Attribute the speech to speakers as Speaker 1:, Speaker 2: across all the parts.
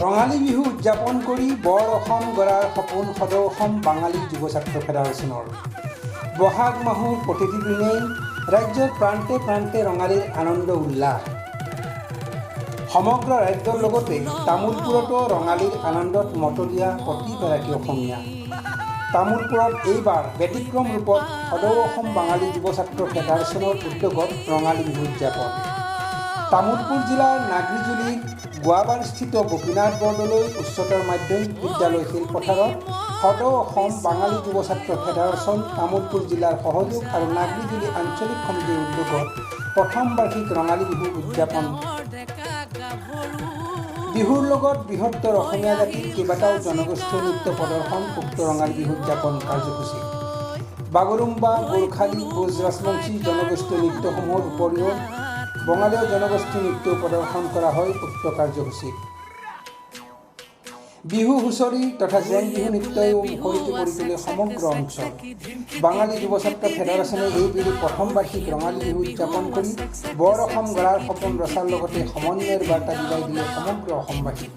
Speaker 1: ৰঙালী বিহু উদযাপন কৰি বৰ অসম গঢ়াৰ সপোন সদৌ অসম বাঙালী যুৱ ছাত্ৰ ফেডাৰেশ্যনৰ। বহাগ মাহৰ প্ৰতিটি দিনেই ৰাজ্যৰ প্ৰান্তে প্ৰান্তে ৰঙালীৰ আনন্দ উল্লাস। সমগ্ৰ ৰাজ্যৰ লগতে তামোলপুৰতো ৰঙালীৰ আনন্দত মতলীয়া প্ৰতিগৰাকী অসমীয়া। তামোলপুৰত এইবাৰ ব্যতিক্ৰম ৰূপত সদৌ অসম বাঙালী যুৱ ছাত্ৰ ফেডাৰেশ্যনৰ উদ্যোগত ৰঙালী বিহু উদযাপন। তামোলপুৰ জিলাৰ নাগৰিজুলিৰ গোৱাবাৰস্থিত গোপীনাথ বৰদলৈ উচ্চতৰ মাধ্যমিক বিদ্যালয় খেলপথাৰত সদৌ অসম বাঙালী যুৱ ছাত্ৰ ফেডাৰেশ্যন তামোলপুৰ জিলাৰ সহযোগ আৰু নাগৰিজুলি আঞ্চলিক সমিতিৰ উদ্যোগত প্ৰথম বাৰ্ষিক ৰঙালী বিহু উদযাপন। বিহুৰ লগত বৃহত্তৰ অসমীয়া জাতিৰ কেইবাটাও জনগোষ্ঠীয় নৃত্য প্ৰদৰ্শন উক্ত ৰঙালী বিহু উদযাপন কাৰ্যসূচী। বাগৰুম্বা, গোৰ্খালী, কোচ ৰাজবংশী জনগোষ্ঠীয় নৃত্যসমূহৰ উপৰিও বঙালীয় জনগোষ্ঠী নৃত্য প্ৰদৰ্শন কৰা হয় উক্ত কাৰ্যসূচীত। বিহু হুঁচৰি তথা জেং বিহু নৃত্যও মুখৰিত কৰি তোলে সমগ্ৰ অঞ্চল। বাঙালী যুৱ ছাত্ৰ ফেডাৰেশ্যনে এইবেলি প্ৰথম বাৰ্ষিক ৰঙালী বিহু উদযাপন কৰি বৰ অসম গঢ়াৰ সপোন ৰচাৰ লগতে সমন্বয়ৰ বাৰ্তা বিলাই দিলে সমগ্ৰ অসমবাসীক।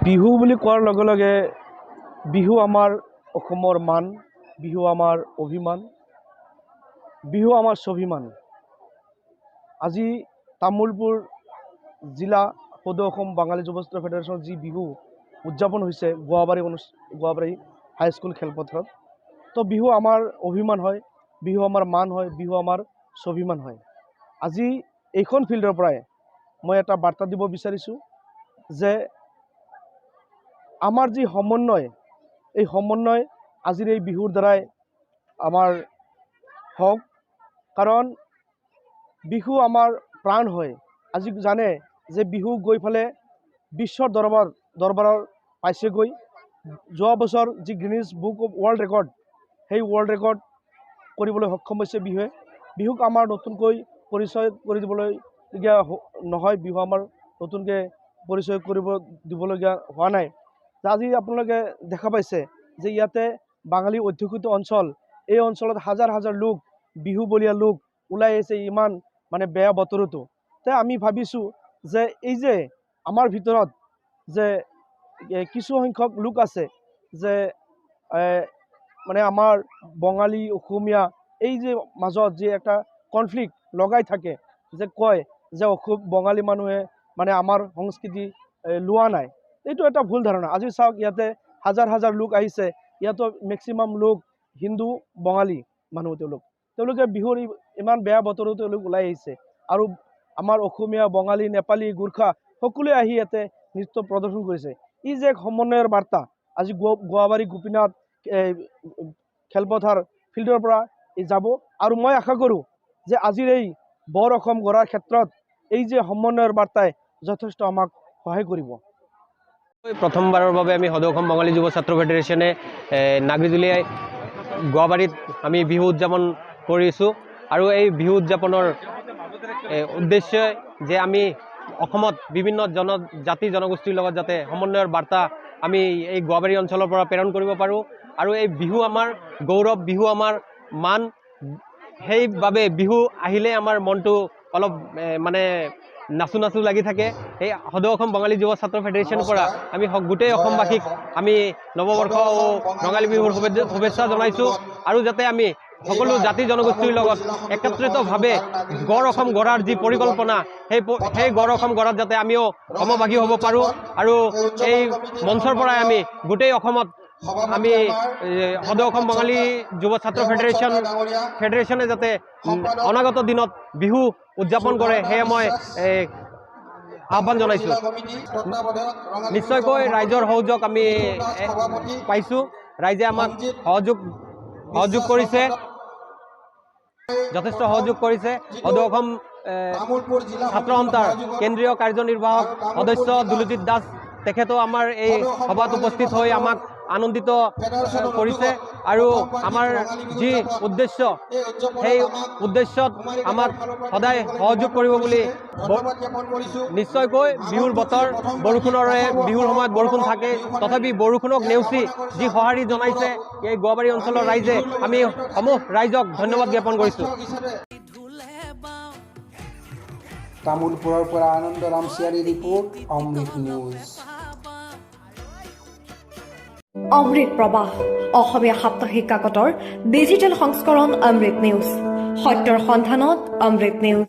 Speaker 2: বিহু বুলি কোৱাৰ লগে লগে বিহু আমাৰ অসমৰ মান, বিহু আমাৰ অভিমান, বিহু আমাৰ স্বাভিমান। আজি তামোলপুৰ জিলা সদৌ অসম বাঙালী যুৱ ছাত্ৰ ফেডাৰেশ্যনৰ যি বিহু উদযাপন হৈছে গোৱাবাৰী হাইস্কুল খেলপথাৰত। তো বিহু আমাৰ অভিমান হয়, বিহু আমাৰ মান হয়, বিহু আমাৰ স্বাভিমান হয়। আজি এইখন ফিল্ডৰ পৰাই মই এটা বাৰ্তা দিব বিচাৰিছোঁ যে আমাৰ যি সমন্বয়, এই সমন্বয় আজিৰ এই বিহুৰ দ্বাৰাই আমাৰ হওক, কাৰণ বিহু আমাৰ প্ৰাণ হয়। আজি জানে যে বিহু গৈ ফালে বিশ্বৰ দৰবাৰৰ পাইছেগৈ। যোৱা বছৰ যি Guinness book of world record, সেই ৱৰ্ল্ড ৰেকৰ্ড কৰিবলৈ সক্ষম হৈছে বিহুৱে। বিহুক আমাৰ নতুনকৈ পৰিচয় কৰি দিবলগীয়া নহয়, বিহু আমাৰ নতুনকৈ পৰিচয় দিবলগীয়া হোৱা নাই। আজি আপোনালোকে দেখা পাইছে যে ইয়াতে বাঙালী অধ্যুষিত অঞ্চল, এই অঞ্চলত হাজাৰ হাজাৰ লোক, বিহুবলীয়া লোক ওলাই আহিছে ইমান মানে বেয়া বতৰতো। তে আমি ভাবিছোঁ যে এই যে আমাৰ ভিতৰত যে কিছু সংখ্যক লোক আছে যে মানে আমাৰ বঙালী অসমীয়া এই যে মাজত যে একটা কনফ্লিক্ট লগাই থাকে, যে কয় যে বঙালী মানুহে মানে আমাৰ সংস্কৃতি লোৱা নাই, এইটো এটা ভুল ধাৰণা। আজি চাওক ইয়াতে হাজাৰ হাজাৰ লোক আহিছে, ইয়াতো মেক্সিমাম লোক হিন্দু বঙালী মানুহ, তেওঁলোকে বিহুৰ ইমান বেয়া বতৰো তেওঁলোক ওলাই আহিছে। আৰু আমাৰ অসমীয়া, বঙালী, নেপালী, গোৰ্খা সকলোৱে আহি ইয়াতে নৃত্য প্ৰদৰ্শন কৰিছে। ই যে এক সমন্বয়ৰ বাৰ্তা। আজি গোৱাবাৰী গোপীনাথ খেলপথাৰ ফিল্ডৰ পৰা যাব, আৰু মই আশা কৰোঁ যে আজিৰ এই বৰ অসম গঢ়াৰ ক্ষেত্ৰত এই যে সমন্বয়ৰ বাৰ্তাই যথেষ্ট আমাক সহায় কৰিব।
Speaker 3: প্ৰথমবাৰৰ বাবে আমি সদৌ অসম বঙালী যুৱ ছাত্ৰ ফেডাৰেশ্যনে নাগৰিজুলিয়াই গোৱাবাৰীত আমি বিহু উদযাপন কৰিছোঁ। আৰু এই বিহু উদযাপনৰ উদ্দেশ্য যে আমি অসমত বিভিন্ন জাতি জনগোষ্ঠীৰ লগত যাতে সমন্বয়ৰ বাৰ্তা আমি এই গোৱাবাৰী অঞ্চলৰ পৰা প্ৰেৰণ কৰিব পাৰোঁ। আৰু এই বিহু আমাৰ গৌৰৱ, বিহু আমাৰ মান, সেইবাবে বিহু আহিলে আমাৰ মনটো অলপ মানে নাচু নাচু লাগি থাকে। এই সদৌ অসম বঙালী যুৱ ছাত্ৰ ফেডাৰেশ্যনৰ পৰা আমি গোটেই অসমবাসীক আমি নৱবৰ্ষ ও ৰঙালী বিহুৰ শুভেচ্ছা জনাইছোঁ। আৰু যাতে আমি সকলো জাতি জনগোষ্ঠীৰ লগত একত্ৰিতভাৱে গড় অসম গঢ়াৰ যি পৰিকল্পনা, সেই গড় অসম গঢ়াত যাতে আমিও সমভাগী হ'ব পাৰোঁ। আৰু এই মঞ্চৰ পৰাই আমি গোটেই অসমত আমি সদৌ অসম বঙালী যুৱ ছাত্ৰ ফেডাৰেশ্যনে যাতে অনাগত দিনত বিহু উদযাপন কৰে, সেয়ে মই আহ্বান জনাইছোঁ। নিশ্চয়কৈ ৰাইজৰ সহযোগ আমি পাইছোঁ, ৰাইজে আমাক সহযোগ কৰিছে, যথেষ্ট সহযোগ কৰিছে। সদৌ অসম ছাত্ৰ সন্থাৰ কেন্দ্ৰীয় কাৰ্যনিৰ্বাহক সদস্য দুলুজিত দাস তেখেতো আমাৰ এই সভাত উপস্থিত হৈ আমাক আনন্দিত কৰিছে। আৰু আমাৰ যি উদ্দেশ্য, সেই উদ্দেশ্যত আমাক সদায় সহযোগ কৰিব বুলি। নিশ্চয়কৈ বিহুৰ বতৰ, বৰষুণৰে বিহুৰ সময়ত বৰষুণ থাকে, তথাপি বৰষুণক নেওচি যি সঁহাৰি জনাইছে এই গোৱাবাৰী অঞ্চলৰ ৰাইজে, আমি সমূহ ৰাইজক ধন্যবাদ জ্ঞাপন কৰিছোঁ।
Speaker 1: তামোলপুৰৰ পৰা আনন্দ ৰামচিয়াৰী ৰিপৰ্ট, অমৃত নিউজ।
Speaker 4: অমৃত প্ৰবাহ অসমীয়া সাপ্তাহিক কাকতৰ ডিজিটেল সংস্কৰণ অমৃত নিউজ, সত্যৰ সন্ধানত অমৃত নিউজ।